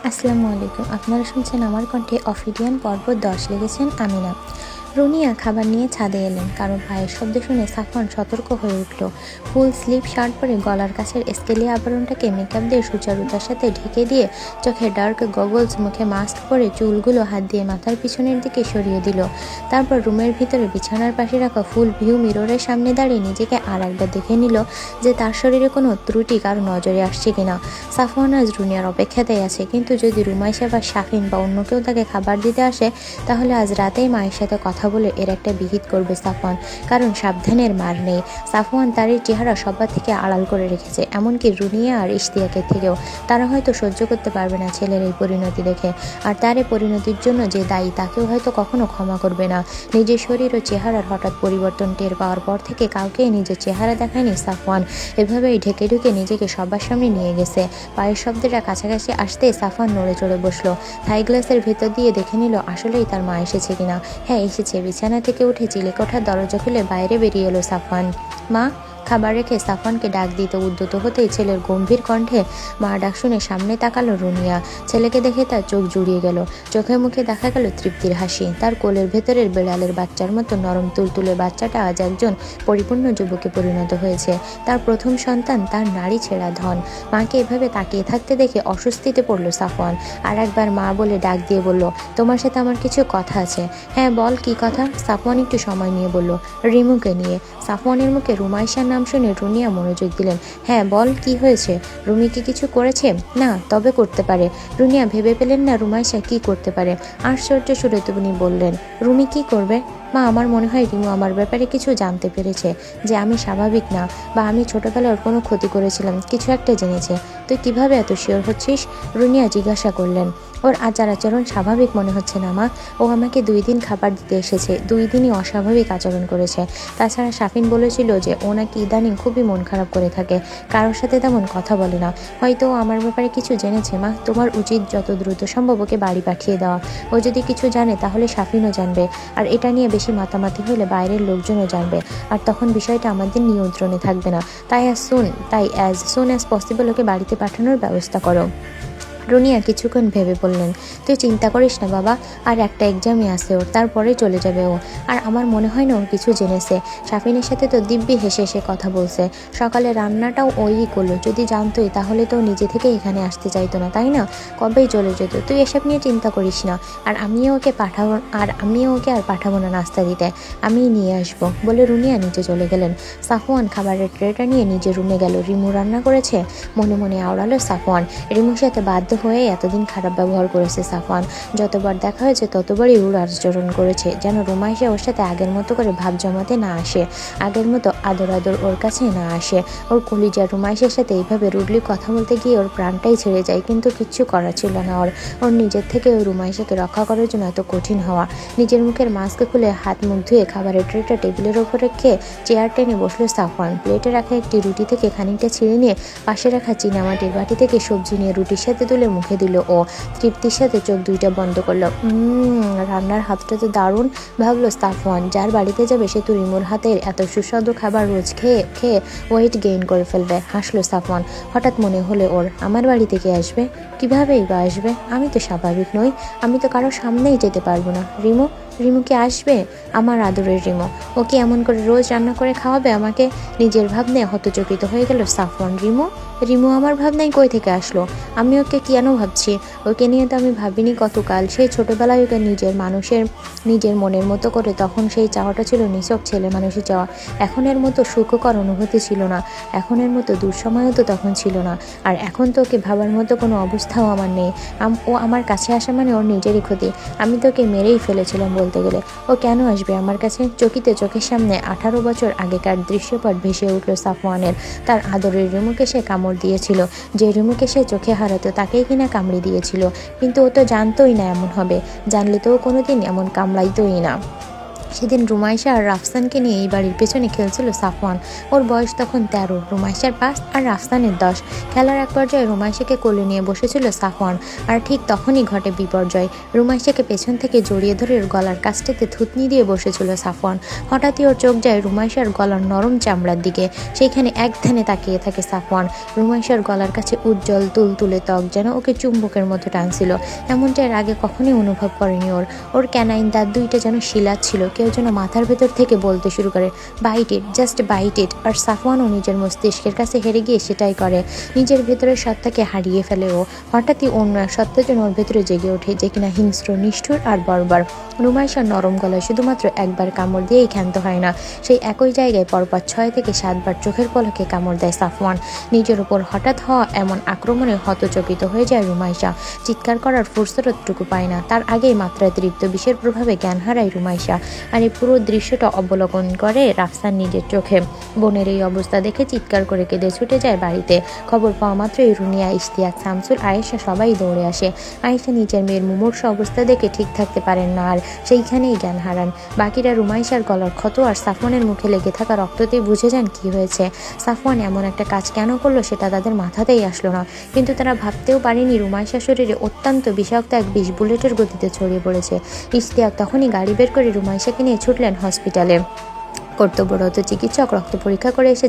আসসালামু আলাইকুম। আপনারা শুনছেন আমার কণ্ঠে অফিডিয়ান পর্ব 10। লিখেছেন আমিনা। রুনিয়া খাবার নিয়ে ছাদে এলেন। কারণ পায়ের শব্দ শুনে সাফওয়ান সতর্ক হয়ে উঠল। ফুল স্লিভ শার্ট পরে গলার কাছের স্কেলিয়া আবরণটাকে মেকআপ দিয়ে সুচারুতার সাথে ঢেকে দিয়ে চোখে ডার্ক গগলস, মুখে মাস্ক পরে চুলগুলো হাত দিয়ে মাথার পিছনের দিকে সরিয়ে দিল। তারপর রুমের ভিতরে বিছানার পাশে রাখা ফুল ভিউ মিররের সামনে দাঁড়িয়ে নিজেকে আর একবার দেখে নিল যে তার শরীরে কোনো ত্রুটি কারো নজরে আসছে কিনা। সাফওয়ান আজ রুনিয়ার অপেক্ষাতেই আছে, কিন্তু যদি রুমাইশা বা শাফিন বা অন্য কেউ তাকে খাবার দিতে আসে, তাহলে আজ রাতেই মায়ের সাথে কথা বলে এর একটা বিহিত করবে সাফওয়ান। কারণ সাবধানের মার নেই। সাফওয়ান তার এই চেহারা সবার থেকে আড়াল করে রেখেছে, এমনকি রুনিয়া আর ইশতিয়াকের থেকেও। তারা হয়তো সহ্য করতে পারবে না ছেলের এই পরিণতি দেখে, আর তার এই পরিণতির জন্য যে দায়ী তাকেও হয়তো কখনো ক্ষমা করবে না। নিজের শরীর ও চেহারার হঠাৎ পরিবর্তন টের পাওয়ার পর থেকে কাউকেই নিজের চেহারা দেখায়নি সাফওয়ান। এভাবেই ঢেকে ঢুকে নিজেকে সবার সামনে নিয়ে গেছে। পায়ের শব্দটা কাছাকাছি আসতে সাফওয়ান নড়ে চড়ে বসলো। থাই গ্লাসের ভেতর দিয়ে দেখে নিল আসলেই তার মা এসেছে কিনা। হ্যাঁ, এসেছে। বিছানা থেকে উঠে চিলেকোঠার দরজা খুলে বাইরে বেরিয়ে এলো সাফওয়ান। মা। খাবার রেখে সাফওয়ানকে ডাক দিতে উদ্যত হতেই ছেলের গম্ভীর কণ্ঠে মা ডাক শুনে সামনে তাকালো রুনিয়া। ছেলেকে দেখে তার চোখ জুড়িয়ে গেল। চোখে মুখে দেখা গেল তৃপ্তির হাসি। তার কোলের ভেতরের বেড়ালের বাচ্চার মতো নরম তুলতুলে বাচ্চাটা আজ একজন পরিপূর্ণ যুবকে পরিণত হয়েছে। তার প্রথম সন্তান, তার নারী ছেঁড়া ধন। মাকে এভাবে তাকিয়ে থাকতে দেখে অস্বস্তিতে পড়ল সাফওয়ান। আর একবার মা বলে ডাক দিয়ে বলল, তোমার সাথে আমার কিছু কথা আছে। হ্যাঁ বল, কি কথা? সাফওয়ান একটু সময় নিয়ে বলল, রিমুকে নিয়ে। সাফওয়ানের মুখে রুমাইশার নাম শুনে রুনিয়া মনোযোগ দিলেন। হ্যাঁ বল, কি হয়েছে? রুমি কি কিছু করেছে? না, তবে করতে পারে। রুনিয়া ভেবে পেলেন না রুমাইশা কি করতে পারে। আশ্চর্য সুরে তিনি বললেন, রুমি কি করবে? মা, আমার মনে হয় রিমু আমার ব্যাপারে কিছু জানতে পেরেছে, যে আমি স্বাভাবিক না, বা আমি ছোটবেলায় ওর কোনো ক্ষতি করেছিলাম, কিছু একটা জেনেছে। তুই কিভাবে এত শিওর হচ্ছিস? রুনিয়া জিজ্ঞাসা করলেন। ওর আচার আচরণ স্বাভাবিক মনে হচ্ছে না মা। ও আমাকে 2 দিন খাবার দিতে এসেছে, 2 দিনই অস্বাভাবিক আচরণ করেছে। তাছাড়া শাফিন বলেছিল যে ও নাকি ইদানিং খুবই মন খারাপ করে থাকে, কারোর সাথে তেমন কথা বলে না। হয়তো ও আমার ব্যাপারে কিছু জেনেছে মা। তোমার উচিত যত দ্রুত সম্ভব ওকে বাড়ি পাঠিয়ে দেওয়া। ও যদি কিছু জানে তাহলে শাফিনও জানবে, আর এটা নিয়ে বেশি মাতামাতি হলে বাইরের লোকজনও জানবে, আর তখন বিষয়টা আমাদের নিয়ন্ত্রণে থাকবে না। তাই as soon as possible okay বাড়িতে পাঠানোর ব্যবস্থা করো। রুনিয়া কিছুক্ষণ ভেবে বললেন, তুই চিন্তা করিস না বাবা, আর একটা এক্সামই আছে ওর, তারপরেই চলে যাবে ও। আর আমার মনে হয় না ওর কিছু জেনেছে। শাফিনের সাথে তো দিব্যি হেসে হেসে কথা বলছে। সকালে রান্নাটাও ওই করলো। যদি জানতোই তাহলে তো নিজে থেকে এখানে আসতে চাইতো না, তাই না? কবেই চলে যেত। তুই এসব নিয়ে চিন্তা করিস না। আর আমিও ওকে আর পাঠাবো না নাস্তা দিতে, আমিই নিয়ে আসবো বলে রুনিয়া নিচে চলে গেলেন। সাফওয়ান খাবারের ট্রেটা নিয়ে নিজের রুমে গেল। রিমু রান্না করেছে, মনে মনে আওড়ালো সাফওয়ান। রিমুর সাথে বাধ্য হয়ে এতদিন খারাপ ব্যবহার করেছে সাফওয়ান। যতবার দেখা হয়েছে ততবারই রূঢ় আচরণ করেছে, যেন রুমাইশা ওর সাথে আগের মতো করে ভাব জমাতে না আসে, আগের মতো আদর আদর ওর কাছে না আসে। ওর কলিজার রুমাইশের সাথে এইভাবে রুডলি কথা বলতে গিয়ে ওর প্রাণটাই ছেড়ে যায়, কিন্তু কিচ্ছু করার ছিল না ওর নিজের থেকে ওই রুমাইশাকে রক্ষা করার জন্য এত কঠিন হওয়া। নিজের মুখের মাস্ক খুলে হাত মুখ ধুয়ে খাবারের ট্রেটা টেবিলের ওপর রেখে চেয়ার টেনে বসলো সাফওয়ান। প্লেটে রাখা একটি রুটি থেকে খানিকটা ছিঁড়ে নিয়ে পাশে রাখা চীনামাটির বাটি থেকে সবজি নিয়ে রুটির সাথে তুলে মুখে দিল ও তৃপ্তির সাথে চোখ দুইটা বন্ধ করলো। রান্নার হাতটা তো দারুণ, ভাবলো সাফওয়ান। যার বাড়িতে যাবে সে তো রিমুর হাতের এত সুস্বাদু খাবার রোজ খেয়ে খেয়ে ওয়েট গেইন করে ফেলবে। হাসলো সাফওয়ান। হঠাৎ মনে হলে ওর, আমার বাড়িতে কে আসবে? কিভাবেই বা আসবে? আমি তো স্বাভাবিক নই, আমি তো কারো সামনেই যেতে পারবো না। রিমু কি আসবে? আমার আদরের রিমু। ও কি এমন করে রোজ রান্না করে খাওয়াবে আমাকে? নিজের ভাবনায় হতচকিত হয়ে গেল সাফওয়ান। রিমু আমার ভাবনায় কই থেকে আসলো? আমি ওকে কেন ভাবছি? ওকে নিয়ে তো আমি ভাবিনি কতকাল। সেই ছোটবেলায় ওকে নিজের মনের মতো করে, তখন সেই চাওয়াটা ছিল নিছক ছেলে মানুষের চাওয়া। এখনের মতো সুখকর অনুভূতি ছিল না, এখনের মতো দুঃসময়ও তো তখন ছিল না। আর এখন তো ওকে ভাবার মতো কোনো অবস্থাও আমার নেই। ও আমার কাছে আসা মানে ওর নিজেরই ক্ষতি। আমি তো ওকে মেরেই ফেলেছিলাম বলতে গেলে। ও কেন আসবে আমার কাছে? চোখের সামনে 18 বছর আগেকার দৃশ্যপট ভেসে উঠল সাফওয়ানের। তার আদরের রিমুকে সে কামড় দিয়েছিল, যে রিমুকে সে চোখে হারাতো তাকেই কিনা কামড়ে দিয়েছিল। কিন্তু ও তো জানতোই না এমন হবে, জানলে তো ও কোনোদিন এমন কামড়াইতোই না। সেদিন রুমাইশা আর রাফসানকে নিয়ে এই বাড়ির পেছনে খেলছিল সাফওয়ান। ওর বয়স তখন 13, রুমাইশার 5 আর রাফসানের 10। খেলার এক পর্যায়ে রুমাইশাকে কোলে নিয়ে বসেছিল সাফওয়ান, আর ঠিক তখনই ঘটে বিপর্যয়। রুমাইশাকে পেছন থেকে জড়িয়ে ধরে ওর গলার কাছটাতে থুতনি দিয়ে বসেছিল সাফওয়ান। হঠাৎই ওর চোখ যায় রুমাইশার গলার নরম চামড়ার দিকে। সেইখানে এক ধ্যানে তাকিয়ে থাকে সাফওয়ান। রুমাইশার গলার কাছে উজ্জ্বল তুলতুলে ত্বক যেন ওকে চুম্বকের মতো টানছিল। এমনটা এর আগে কখনোই অনুভব করেনি ওর ক্যানাইন দাঁত দুইটা যেন শিলা ছিল। কেউ যেন মাথার ভেতর থেকে বলতে শুরু করে, বাইট ইট, জাস্ট বাইট ইট। আর সাফওয়ানও নিজের মস্তিষ্কের কাছে হেরে গিয়ে সেটাই করে। নিজের ভেতরের সত্তাকে হারিয়ে ফেলে ও। হঠাৎই অন্য এক সত্তা যেন ওর ভেতরে জেগে ওঠে, যে কিনা হিংস্র, নিষ্ঠুর আর বর্বর। রুমাইশার নরম গলায় শুধুমাত্র একবার কামড় দিয়েই ক্ষান্ত হয় না, সেই একই জায়গায় পরপর 6 থেকে 7 বার চোখের পলকে কামড় দেয় সাফওয়ান। নিজের ওপর হঠাৎ হওয়া এমন আক্রমণে হতচকিত হয়ে যায় রুমাইশা। চিৎকার করার ফুরসতটুকু পায় না, তার আগেই মাত্রাতিরিক্ত বিষের প্রভাবে জ্ঞান হারায় রুমাইশা। আর এই পুরো দৃশ্যটা অবলোকন করে রাফসান নিজের চোখে। বোনের এই অবস্থা দেখে চিৎকার করে কেঁদে ছুটে যায় বাড়িতে। খবর পাওয়া মাত্রই রুনিয়া, ইশতিয়াক, শামসুল, আয়েশা সবাই দৌড়ে আসে। আয়েশা নিজের মেয়ের মুমূর্ষ অবস্থা দেখে ঠিক থাকতে পারেন না, আর সেইখানেই জ্ঞান হারান। বাকিরা রুমাইশার গলার ক্ষত আর সাফওয়ানের মুখে লেগে থাকা রক্ততেই বুঝে যান কি হয়েছে। সাফওয়ান এমন একটা কাজ কেন করলো সেটা তাদের মাথাতেই আসলো না, কিন্তু তারা ভাবতেও পারেনি রুমাইশার শরীরে অত্যন্ত বিষাক্ত এক বিষ বুলেটের গতিতে ছড়িয়ে পড়েছে। ইশতিয়াক তখনই গাড়ি বের করে রুমাইশাকে নিয়ে ছুটলেন হসপিটালে। কর্তব্যরত চিকিৎসক রক্ত পরীক্ষা করে এসে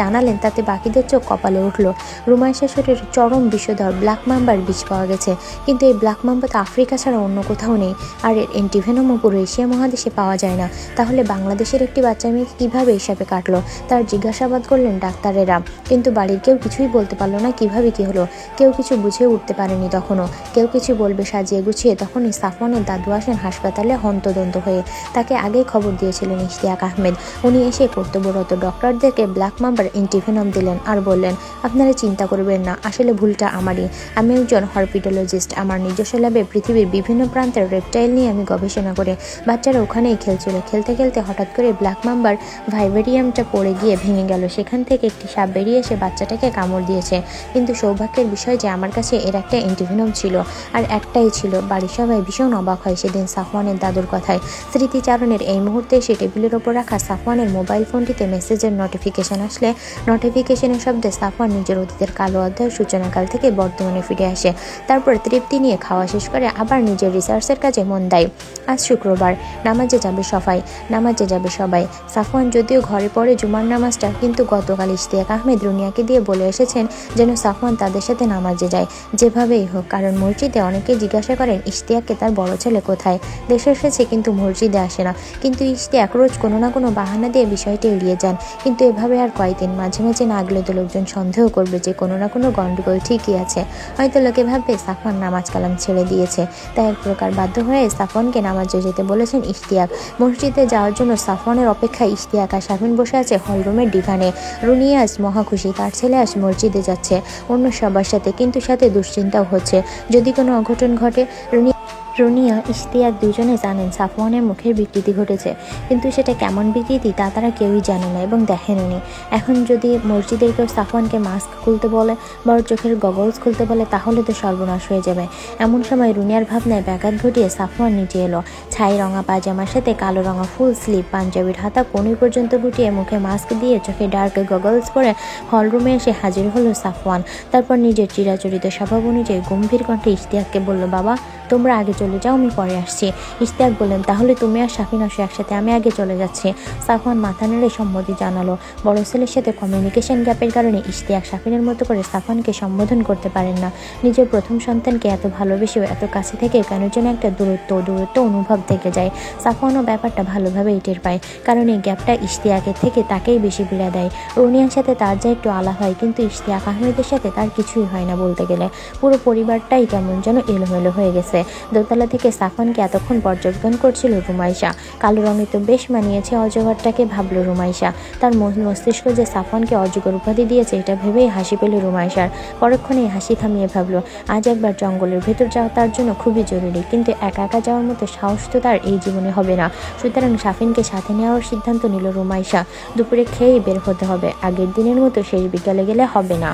জানালেন তাতে বাকিদের চোখ কপালে উঠল। রুমাইশার শরীরে চরম বিষধর ব্ল্যাক মাম্বার বিষ পাওয়া গেছে, কিন্তু এই ব্ল্যাক মাম্বা তো আফ্রিকা ছাড়া অন্য কোথাও নেই, আর এর অ্যান্টিভেনমও পুরো এশিয়া মহাদেশে পাওয়া যায় না। তাহলে বাংলাদেশের একটি বাচ্চা মেয়েকে কীভাবে হিসাবে কাটলো, তার জিজ্ঞাসাবাদ করলেন ডাক্তারেরা, কিন্তু বাড়ির কেউ কিছুই বলতে পারলো না কিভাবে কি হলো। কেউ কিছু বুঝে উঠতে পারেনি তখনও। কেউ কিছু বলবে সাজিয়ে গুছিয়ে তখনই সাফওয়ানের দাদু আসেন হাসপাতালে হন্তদন্ত হয়ে। তাকে আগেই খবর দিয়েছিলেন ইশতিয়াক আহমেদ। উনি এসে কর্তব্যরত ডক্টরদেরকে ব্ল্যাক মাম্বার অ্যান্টিভেনম দিলেন আর বললেন, আপনারা চিন্তা করবেন না, আসলে ভুলটা আমারই। আমি একজন হরপিটোলজিস্ট। আমার নিজস্ব ল্যাবে পৃথিবীর বিভিন্ন প্রান্তের রেপটাইল নিয়ে আমি গবেষণা করে। বাচ্চারা ওখানেই খেলছিল। খেলতে খেলতে হঠাৎ করে ব্ল্যাক মাম্বার ভাইবেরিয়ামটা পড়ে গিয়ে ভেঙে গেল। সেখান থেকে একটি সাপ বেরিয়ে এসে বাচ্চাটাকে কামড় দিয়েছে। কিন্তু সৌভাগ্যের বিষয় যে আমার কাছে এর একটা অ্যান্টিভেনম ছিল, আর একটাই ছিল। বাড়ির সবাই ভীষণ অবাক হয় সেদিন সাফওয়ানের দাদুর কথায়। স্মৃতিচারণের এই মুহূর্তে এসে টেবিলের ওপর রাখা সাফওয়ানের মোবাইল ফোনটিতে মেসেজের নোটিফিকেশন আসলে নোটিফিকেশনের শব্দে সাফওয়ান নিজের অতীতের কালো অধ্যায়ের সূচনাকাল থেকে বর্তমানে ফিরে আসে। তারপর তৃপ্তি নিয়ে খাওয়া শেষ করে আবার নিজের রিসার্চের কাজে মন দেয়। আজ শুক্রবার, নামাজে যাবে সবাই। সাফওয়ান যদিও ঘরে পড়ে জুমার নামাজটা, কিন্তু গতকাল ইশতিয়াক আহমেদ রুনিয়াকে দিয়ে বলে এসেছেন যেন সাফওয়ান তাদের সাথে নামাজে যায়, যেভাবেই হোক। কারণ মসজিদে অনেকেই জিজ্ঞাসা করেন ইশতিয়াককে তার বড় ছেলে কোথায়। দেশে এসেছে কিন্তু মসজিদে আসে না। কিন্তু ইশতিয়াক রোজ কোনো না কোনো বাহানা দিয়ে বিষয়টি এড়িয়ে যান। কিন্তু এভাবে আর কয়দিন, মাঝে মাঝে না গেলে তো লোকজন সন্দেহ করবে যে কোনো না কোনো গন্ডগোল ঠিকই আছে। হয়তো লোকে ভাববে সাফওয়ান নামাজ কালাম ছেড়ে দিয়েছে। তাই এক প্রকার বাধ্য হয়ে সাফওয়ানকে নামাজে যেতে বলেছেন ইশতিয়াক। মসজিদে যাওয়ার জন্য সাফওয়ানের অপেক্ষায় ইশতিয়াক আর শাফিন বসে আছে হলরুমের ডিভানে। রুনিয়া আজ মহা খুশি, তার ছেলে আজ মসজিদে যাচ্ছে অন্য সবার সাথে, কিন্তু সাথে দুশ্চিন্তাও হচ্ছে যদি কোনো অঘটন ঘটে। রুনিয়া, ইশতিয়াক দুজনে জানেন সাফওয়ানের মুখের বিকৃতি ঘটেছে, কিন্তু সেটা কেমন বিকৃতি তা তারা কেউই জানে না এবং দেখেননি। এখন যদি মসজিদের কেউ সাফওয়ানকে মাস্ক খুলতে বলে, বড় চোখের গগলস খুলতে বলে, তাহলে তো সর্বনাশ হয়ে যাবে। এমন সময় রুনিয়ার ভাবনায় ব্যাঘাত ঘটিয়ে সাফওয়ান নিচে এলো। ছাই রঙা পায়জামার সাথে কালো রঙা ফুল স্লিভ, পাঞ্জাবির হাতা কনুই পর্যন্ত গুটিয়ে, মুখে মাস্ক দিয়ে, চোখে ডার্ক গগলস পরে হলরুমে এসে হাজির হলো সাফওয়ান। তারপর নিজের চিরাচরিত স্বভাব অনুযায়ী গম্ভীর কণ্ঠে ইশতিয়াককে বলল, বাবা তোমরা আগে চলে যাও, আমি পরে আসছি। ইশতিয়াক বললেন, তাহলে তুমি আর শাফিন আসো একসাথে, আমি আগে চলে যাচ্ছি। সাফওয়ান মাথা নেড়ে সম্মতি জানালো। বড় ছেলের সাথে কমিউনিকেশন গ্যাপের কারণে ইশতিয়াক শাফিনের মতো করে সাফওয়ানকে সম্বোধন করতে পারেন না। নিজের প্রথম সন্তানকে এত ভালোবেসেও এত কাছে থেকে কেন যেন একটা দূরত্ব অনুভব থেকে যায়। সাফওয়ানও ব্যাপারটা ভালোভাবেই টের পায়, কারণ এই গ্যাপটা ইশতিয়াকের থেকে তাকেই বেশি পীড়া দেয়। রুনিয়ার সাথে তার যা একটু আলাপ হয়, কিন্তু ইশতিয়াক আহমেদের সাথে তার কিছুই হয় না বলতে গেলে। পুরো পরিবারটাই কেমন যেন এলোমেলো হয়ে গেছে। দোতলা থেকে সাফওয়ানকে এতক্ষণ পর্যবেক্ষণ করছিল রুমাইশা। কালো রঙে তো বেশ মানিয়েছে অজগরটাকে, ভাবল রুমাইশা। তার মস্তিষ্ক যে সাফওয়ানকে অজগর উপাধি দিয়েছে এটা ভেবেই হাসি পেল রুমাইশার। পরক্ষণেই হাসি থামিয়ে ভাবল, আজ একবার জঙ্গলের ভেতর যাওয়া তার জন্য খুবই জরুরি, কিন্তু একা একা যাওয়ার মতো সাহস তো তার এই জীবনে হবে না। সুতরাং শাফিনকে সাথে নেওয়ার সিদ্ধান্ত নিল রুমাইশা। দুপুরে খেয়েই বের হতে হবে, আগের দিনের মতো শেষ বিকালে গেলে হবে না।